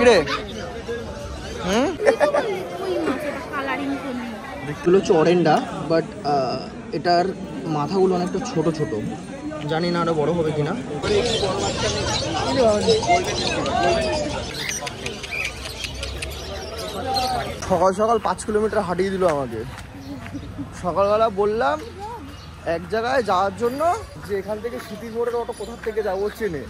কিরে দেখতে হচ্ছে অরেন্ডা, বাট এটার মাথাগুলো অনেকটা ছোট ছোট, জানি না আরো বড় হবে কিনা। সকাল সকাল 5 কিলোমিটার হাঁটিয়ে দিল আমাকে। সকালবেলা বললাম এক জায়গায় যাওয়ার জন্য, যে এখান থেকে সিটির মোড়ের অটো কোথার থেকে যাবো চেনে,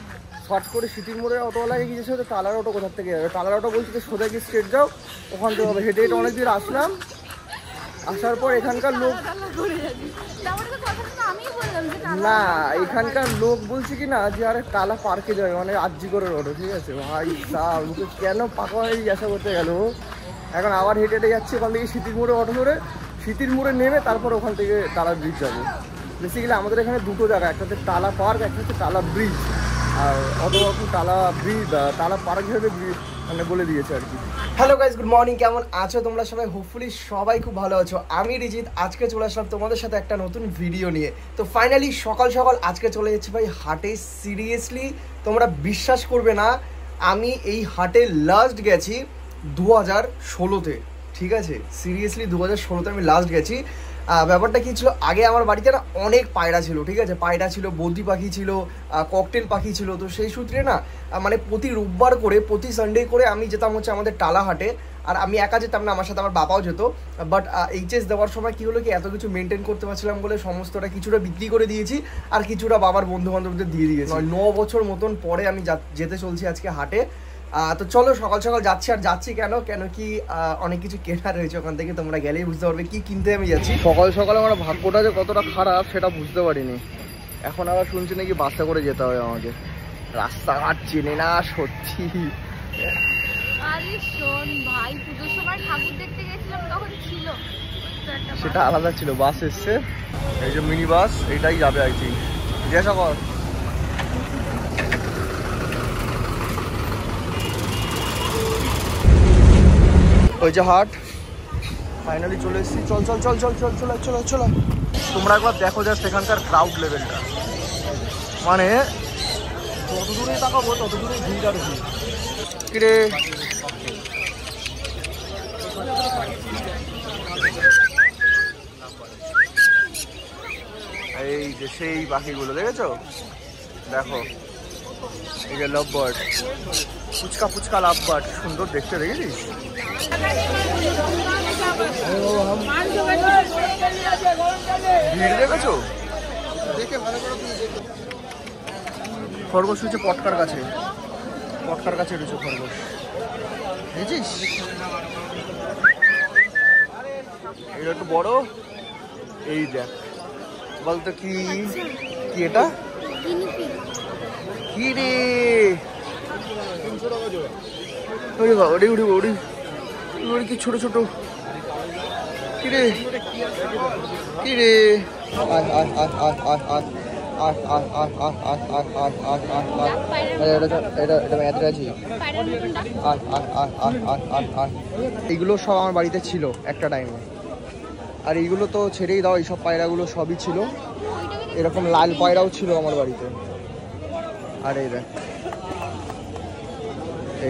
শর্ট করে সিটির মোড়ের অটোওয়ালাকে গিয়েছে হচ্ছে টালার অটো কোথার থেকে যাবে। টালার অটো বলছে যে সোজা গিয়ে স্ট্রেট যাও, ওখান থেকে হবে। হেঁটে হেঁটে অনেক দূর আসলাম, আসার পর এখানকার লোক না, এখানকার লোক বলছে কি না যে আরে টালা পার্কে যাবে, মানে আরজিকরের অটো। ঠিক আছে ভাই সাহেব, ওকে কেন পাকা হয়ে জিজ্ঞাসা করতে গেল। এখন আবার হেঁটে হেঁটে যাচ্ছে ওখান থেকে সিটির মোড়ে অটো ধরে, সিটির মোড়ে নেমে তারপর ওখান থেকে টালা ব্রিজ যাবো। বেসিক্যালি আমাদের এখানে দুটো জায়গা, একটা হচ্ছে টালা পার্ক, একটা হচ্ছে টালা ব্রিজ। আর অত টালা ব্রিজ, টালা পার্ক হিসেবে মানে বলে দিয়েছে আর কি। হ্যালো গাইজ, গুড মর্নিং, কেমন আছো তোমরা সবাই? হোপফুলি সবাই খুব ভালো আছো। আমি রিজিত, আজকে চলে আসলাম তোমাদের সাথে একটা নতুন ভিডিও নিয়ে। তো ফাইনালি সকাল সকাল আজকে চলে যাচ্ছি ভাই হাটে। সিরিয়াসলি তোমরা বিশ্বাস করবে না, আমি এই হাটে লাস্ট গেছি 2016-তে। ঠিক আছে, সিরিয়াসলি 2016-তে আমি লাস্ট গেছি। ব্যাপারটা কী ছিল, আগে আমার বাড়িতে না অনেক পায়রা ছিল। ঠিক আছে, পায়রা ছিল, বদ্রি পাখি ছিল, ককটেল পাখি ছিল। তো সেই সূত্রে না মানে প্রতি রোববার করে, প্রতি সানডে করে আমি যেতাম হচ্ছে আমাদের টালা হাটে। আর আমি একা যেতাম না, আমার সাথে আমার বাবাও যেত। বাট এইচএস দেওয়ার সময় কী হলো কি, এত কিছু মেনটেন করতে পারছিলাম বলে সমস্তটা কিছুটা বিক্রি করে দিয়েছি, আর কিছুটা বাবার বন্ধু বান্ধবদের দিয়ে দিয়েছি। 9 বছর মতন পরে আমি যেতে চলছি আজকে হাটে। তো চলো সকাল সকাল যাচ্ছি। আর যাচ্ছি কেন কি অনেক কিছু কেনা রয়েছে ওখান থেকে, তোমরা গেলেই বুঝতে পারবে কি কিনতে আমি যাচ্ছি। সকাল সকাল আমার ভাগ্যটা যে কতটা খারাপ সেটা বুঝতে পারিনি। এখন আবার শুনছি নাকি বাসে করে যেতে হবে আমাকে। রাস্তাঘাট চেনে না সত্যি। আরে শোন ভাই, পুজোর সময় ঠাকুর দেখতে গেছিলাম তখন ছিল, সেটা আলাদা ছিল। বাস এসছে, এই যে মিনি বাস, এটাই যাবে আই থিঙ্ক। জিজ্ঞাসা কর। ওই যে হাট, ফাইনালি চলে এসেছি। চল চল চল চল চল চলো চলো চলো। তোমরা একবার দেখো জাস্ট এখানকার ক্রাউড লেভেলটা, মানে যত দূরেই তাকাবো তত দূরেই ভিড় আর ভিড়। কিরে এই যে সেই পাখিগুলো দেখেছো, দেখো এই যে love bird, fuchka fuchka love bird, সুন্দর দেখতে, দেখেছিস? ভিড় দেখেছো? দেখে ভালো করে খরগোশ হচ্ছে পটকার কাছে, পটকার কাছে রয়েছে খরগোশ, দেখেছিস? এটা একটু বড়, এই দেখ। বলতো কি কি এটা কি রে? ওরে বাবা, ওরে উঠে ওরে ওরে কি ছোট ছোট, কি রে কি রে? এইগুলো সব আমার বাড়িতে ছিল একটা টাইমে, আর এইগুলো তো ছেড়েই দাও। এইসব পায়রাগুলো সবই ছিল, এরকম লাল পায়রাও ছিল আমার বাড়িতে। আর এই দেখ,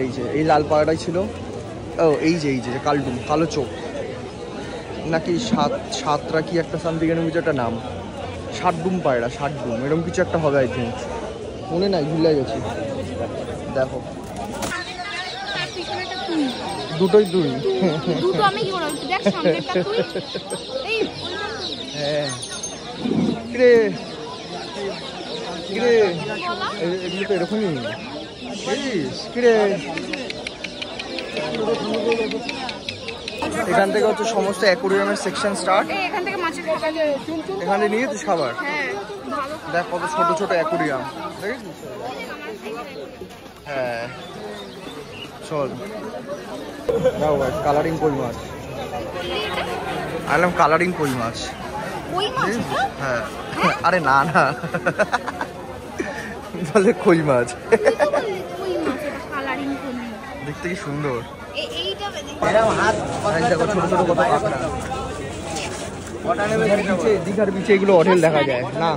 এই যে এই লাল পায়রাটাই ছিল। ও এই যে কালডুম, কালো চোখ নাকি সাতরা কি একটা সামথিং এর কিছু একটা নাম, ষাটডুম পায়রা, ষাটডুম এরকম কিছু একটা হবে আই থিঙ্ক, মনে নাই, ভুলে গেছি। দেখো দুটোই দুই। হ্যাঁ কিরে কিরে, এগুলো তো এরকমই বুঝিস কিরে। এখান থেকে হচ্ছে সমস্ত অ্যাকোরিয়ামের সেকশন স্টার্ট। এখানে নিয়ে তুই খাবার দেখ, কত ছোট ছোট অ্যাকোরিয়াম দেখেছিস? হ্যাঁ চল যাও ভাই। কালারিং কই মাছ, আনলাম কালারিং কই মাছ। হ্যাঁ আরে না না, বলে কই মাছ। দেখতে কি সুন্দর, দেখো ছোট ছোট কত কাঁকড়া। দীঘার বিচে এগুলো হোটেল দেখা যায় না।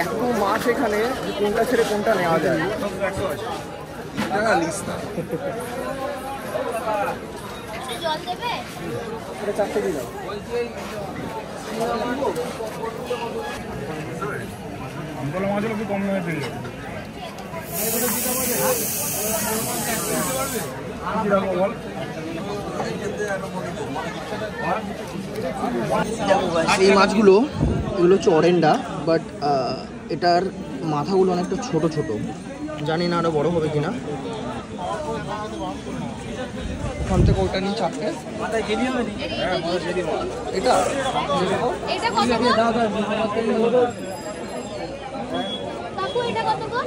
এত মাছ এখানে যে কোনটা ছেড়ে কোনটা নেওয়া যায়। এটা 4টে দিলাম। মাছগুলো একটু কম দামে পেয়ে যাবে। এই মাছগুলো এগুলো হচ্ছে অরেন্ডা, বাট এটার মাথাগুলো অনেকটা ছোট ছোট, জানি না আরো বড় হবে কিনা। ওখান থেকে ওটা নিয়ে 4টে। এটা এটা কত গো? কাকু এটা কত গো?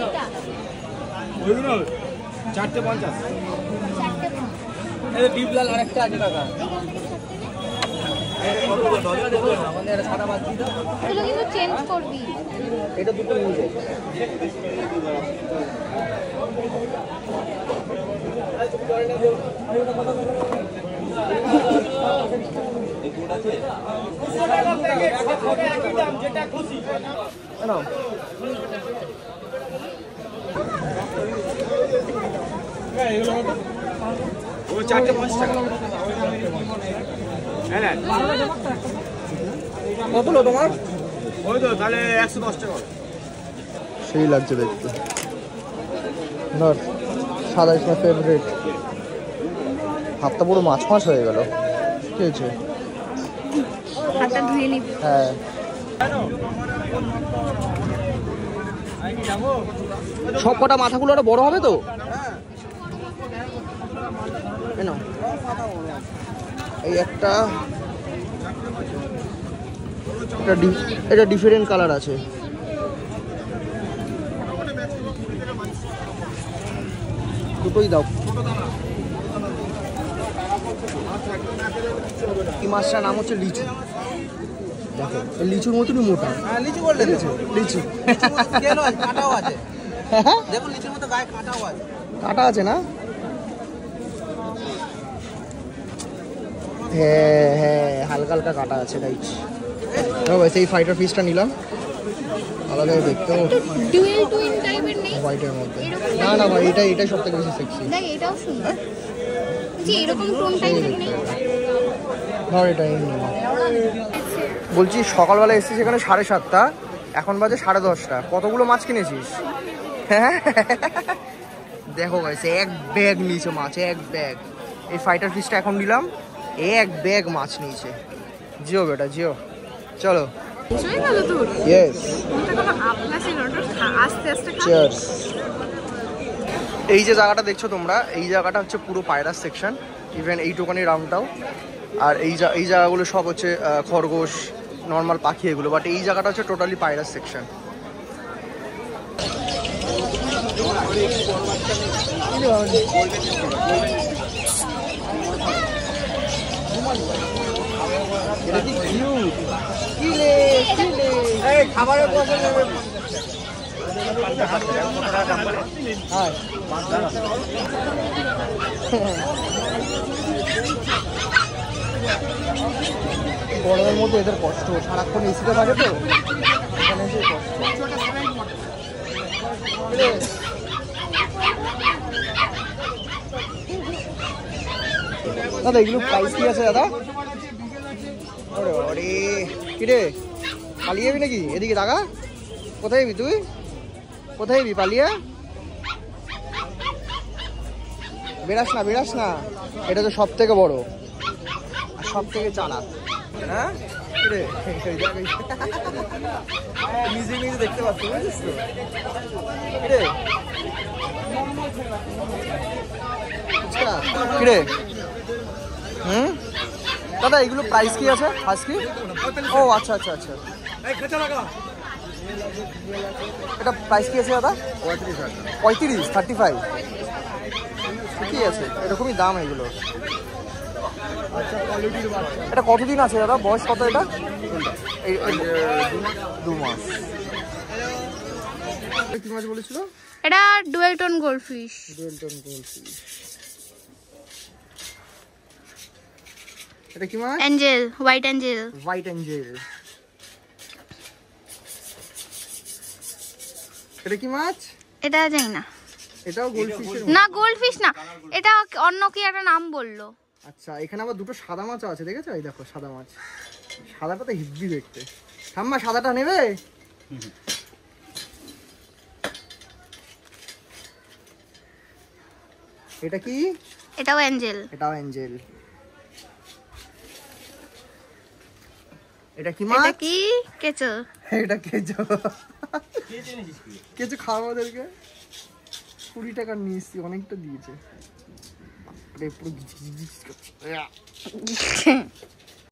এটা ওইগুলো 4টে 50। 4টে এই ডিপলাল আরেকটা আছে টাকা। এগুলো কিন্তু চেঞ্জ করবি। এটা দুটো নিয়ে যাই। ও 4টে 5 টাকা। হ্যাঁ কত হলো তোমার? ওই তো তাহলে 110 টাকা। সেই লাগছে দেখতে। ধর সাদা ইজ মাই ফেভারিট। হাতটা পুরো মাছ মাছ হয়ে গেল। কি হয়েছে? হাতটা ধুয়ে নিবি। হ্যাঁ সব কটা মাথাগুলো আরো বড় হবে তো? এই একটা, এটা ডিফারেন্ট কালার আছে। দুটোই দাও। এই মাছটার নাম হচ্ছে লিচু। দেখো এই লিচুর মতনই মোটা। লিচু বললে লিচু কেন কাটাও আছে, দেখুন লিচুর মতো গায়ে কাটাও আছে। কাটা আছে না? হ্যাঁ হ্যাঁ হালকা হালকা কাটা আছে গাইস। সেই ফাইটার ফিশটা নিলাম, আলাদা দেখতেও ডুয়েল টুইন টাইপের নেই হোয়াইটের মধ্যে। না না ভাই এটাই সব থেকে বেশি সেক্সি। দেখ এটাও সুন্দর, যে এরকম টোন টাইপের নেই। ধর এটাই নিলাম। বলছি সকালবেলা এসেছি সেখানে 7:30, এখন বাজে 10:30। কতগুলো মাছ কিনেছিস? হ্যাঁ দেখো গাইস এক ব্যাগ নিয়েছে মাছ, এক ব্যাগ। এই ফাইটার ফিশটা এখন নিলাম, এক ব্যাগ মাছ নিয়েছে। জিও বেটা জিও, চলো। সবাই ভালো তোর। ইয়েস কোনটা কোনো আপনা ছিল না, আস্তে আস্তে খা। চিয়ার্স। এই যে জায়গাটা দেখছো তোমরা, এই জায়গাটা হচ্ছে পুরো পায়রাস সেকশন, ইভেন এইটুকানি রাউন্ডটাও। আর এই জায়গাগুলো সব হচ্ছে খরগোশ, নর্মাল পাখি এগুলো, বাট এই জায়গাটা হচ্ছে টোটালি পায়রাস সেকশন। খাবারের পয়সা নেবে। গরমের মধ্যে এদের কষ্ট, সারাক্ষণ এসিতে থাকে তো এখানে এসে কষ্ট। দাদা এগুলো প্রাইস কি আছে দাদা? আরে কিরে পালিয়ে যাবি নাকি? এদিকে দাগা, কোথায় যাবি তুই? কোথায় যাবি পালিয়ে? বেরাস না, এটা তো সব থেকে বড় আর সব থেকে চালাক। হ্যাঁ কিরে নিজে নিজে দেখতে পাচ্ছি, বুঝছিস তো? কিরে কিরে দাদা এগুলো প্রাইস কি আছে আজকে? ও আচ্ছা আচ্ছা আচ্ছা, এটা প্রাইস কি আছে দাদা? 35, 35 ঠিকই আছে, এরকমই দাম এগুলো। এটা কতদিন আছে দাদা, বয়স কত এটা? 2 মাস। কি মাছ বলেছিল? এটা ডুয়েল টোন গোল্ডফিশ। এটা কি মাছ? Angel, white Angel. এটা কি মাছ? এটা জানি না। এটাও গোল্ডফিশের। না গোল্ডফিশ না, এটা অন্য কি একটা নাম বললো। আচ্ছা, এখানে আবার দুটো সাদা মাছও আছে, দেখেছো? এই দেখো সাদা মাছ। সাদাটা তো হিব্বি দেখতে। ঠাম্মা সাদাটা নেবে? এটা কি? এটাও অ্যাঞ্জেল। এটাও অ্যাঞ্জেল। এটা কি এটা মাছ? কি? কেঁচো। এটা কেঁচো। কেঁচো খাওয়া ওদেরকে 20 টাকা নিয়েছি, অনেকটা দিয়েছে। পুরো